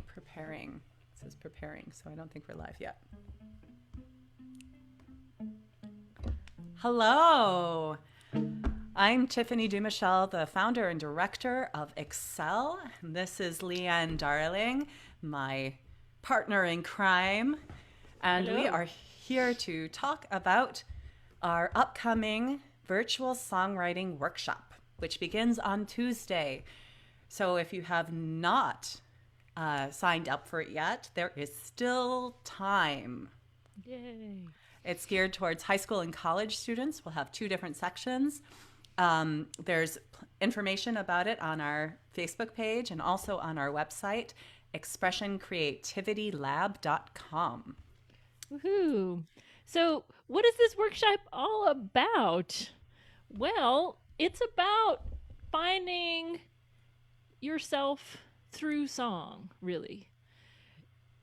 Preparing. It says preparing, so I don't think we're live yet. Hello. I'm Tiffany Mouchelle, the founder and director of EX.C.E.L.L. This is Leanne Darling, my partner in crime. And Hello. We are here to talk about our upcoming virtual songwriting workshop, which begins on Tuesday. So if you have not signed up for it yet, there is still time. Yay. It's geared towards high school and college students. We'll have 2 different sections. There's information about it on our Facebook page and also on our website, expressioncreativitylab.com. Woohoo. So, what is this workshop all about? Well, it's about finding yourself through song, really.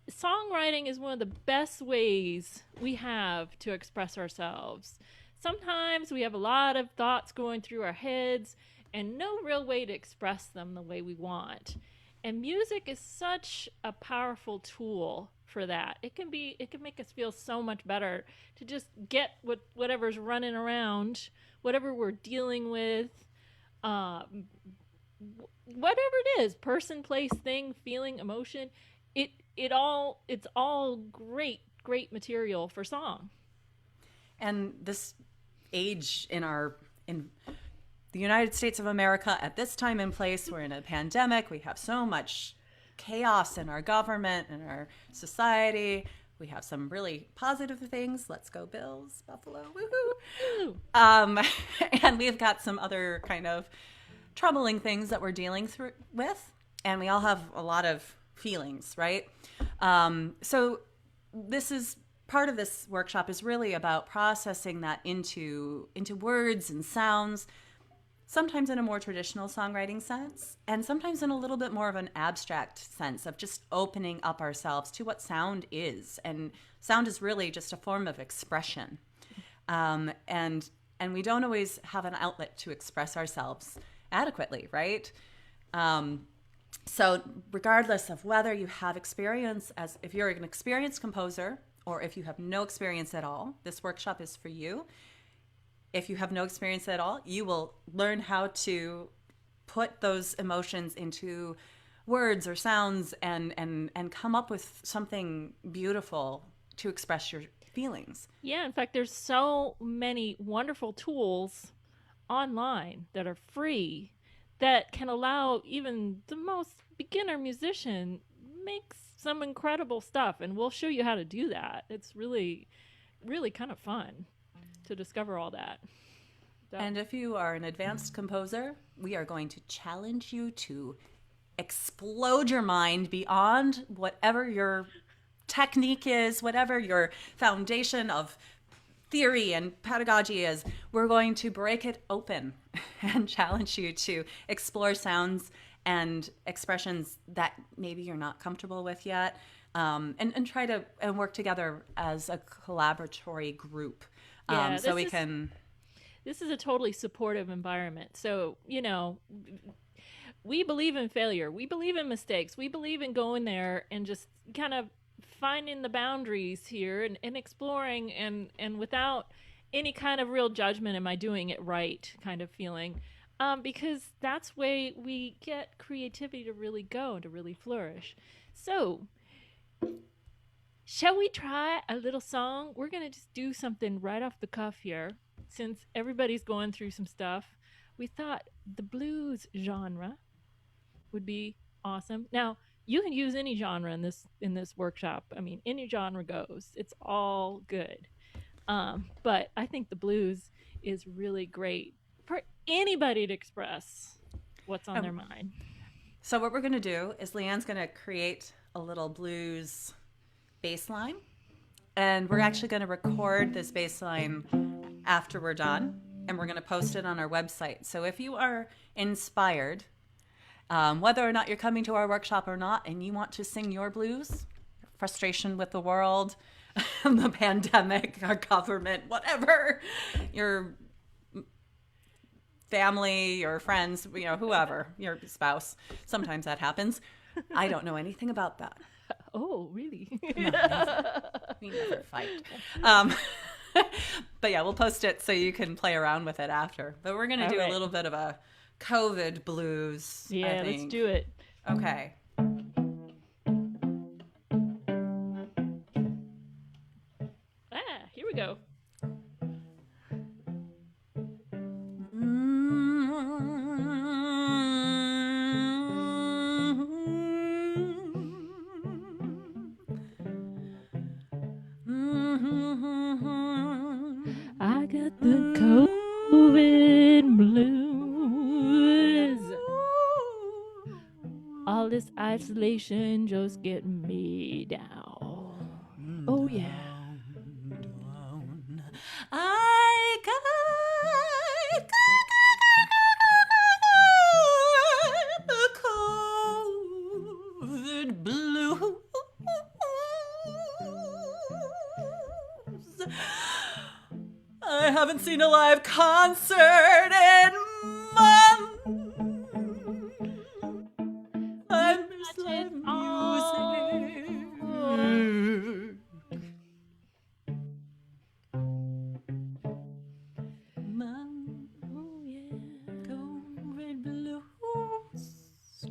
Songwriting is one of the best ways we have to express ourselves. Sometimes we have a lot of thoughts going through our heads and no real way to express them the way we want. And music is such a powerful tool for that. It can make us feel so much better to just get whatever's running around, whatever we're dealing with, whatever it is, person, place, thing, feeling, emotion. It's all great material for song. And this age in the United States of America at this time and place, we're in a pandemic. We have so much chaos in our government and our society. We have some really positive things. Let's go Bills, Buffalo, woohoo! And we've got some other kind of troubling things that we're dealing with, and we all have a lot of feelings, right? So this is part of this workshop is really about processing that into words and sounds, sometimes in a more traditional songwriting sense, and sometimes in a little bit more of an abstract sense of just opening up ourselves to what sound is. And sound is really just a form of expression. And we don't always have an outlet to express ourselves adequately, right? So regardless of whether you have experience if you're an experienced composer or if you have no experience at all, this workshop is for you. If you have no experience at all, you will learn how to put those emotions into words or sounds and come up with something beautiful to express your feelings. Yeah, in fact, there's so many wonderful tools online that are free that can allow even the most beginner musician make some incredible stuff, and we'll show you how to do that. It's really, really kind of fun to discover all that. So. And if you are an advanced composer, we are going to challenge you to explode your mind beyond whatever your technique is, whatever your foundation of theory and pedagogy is. We're going to break it open and challenge you to explore sounds and expressions that maybe you're not comfortable with yet, and try to work together as a collaboratory group. This is a totally supportive environment. So, we believe in failure. We believe in mistakes. We believe in going there and just kind of finding the boundaries here and exploring and without any kind of real judgment, am I doing it right kind of feeling. Because that's way we get creativity to really go and to really flourish. So, shall we try a little song? We're going to just do something right off the cuff here. Since everybody's going through some stuff, we thought the blues genre would be awesome. Now, you can use any genre in this workshop. I mean, any genre goes. It's all good. But I think the blues is really great for anybody to express what's on their mind. So what we're going to do is Leanne's going to create a little blues bass line, and we're actually going to record this bass line after we're done, and we're going to post it on our website. So if you are inspired, whether or not you're coming to our workshop or not, and you want to sing your blues, frustration with the world, the pandemic, our government, whatever you're family, your friends, whoever, your spouse. Sometimes that happens. I don't know anything about that. Oh, really? No, never. We never fight. But yeah, we'll post it so you can play around with it after. But we're going to do a little bit of a COVID blues. Yeah, let's do it. Okay. Here we go. I got the COVID blues. All this isolation just getting me down. Oh yeah. I got the COVID blues. I haven't seen a live concert in months. I miss live music. Oh yeah. COVID blues,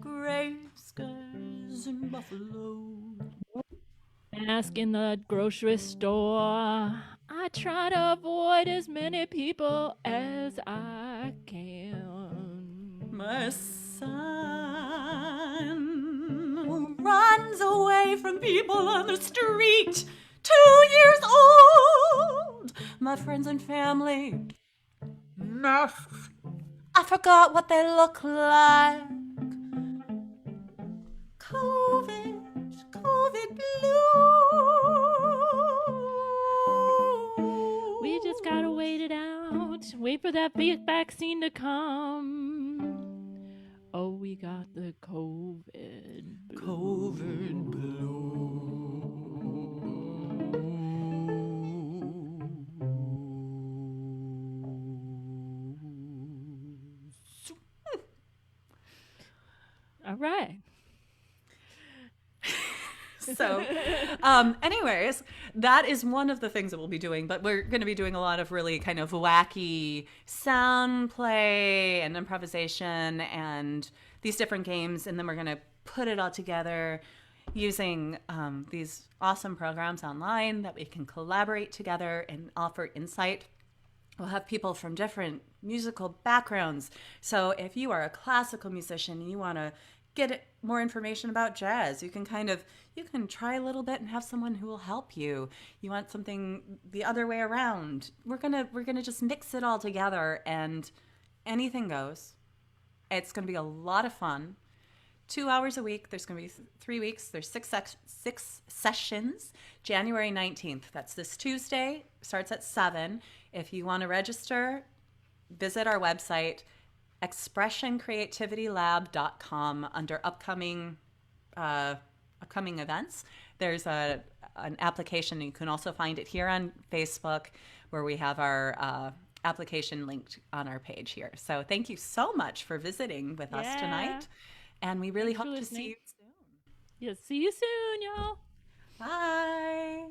gray skies and buffalo. Mask in the grocery store. I try to avoid as many people as I can. My son runs away from people on the street, 2 years old. My friends and family, I forgot what they look like. COVID blue. We just gotta wait it out. Wait for that vaccine to come. Oh, we got the COVID blue. COVID blue. All right. So, anyways, that is one of the things that we'll be doing, but we're going to be doing a lot of really kind of wacky sound play and improvisation and these different games. And then we're going to put it all together using these awesome programs online that we can collaborate together and offer insight. We'll have people from different musical backgrounds. So if you are a classical musician and you want to get more information about jazz, you can try a little bit and have someone who will help you. You want something the other way around. We're gonna just mix it all together and anything goes. It's gonna be a lot of fun. 2 hours a week. There's gonna be 3 weeks. There's six sessions. January 19th. That's this Tuesday. Starts at 7. If you want to register, visit our website, expressioncreativitylab.com, under upcoming events. There's an application. You can also find it here on Facebook, where we have our application linked on our page here. So thank you so much for visiting with us tonight, and we really hope to see you soon. Yeah, see you soon, y'all. Bye.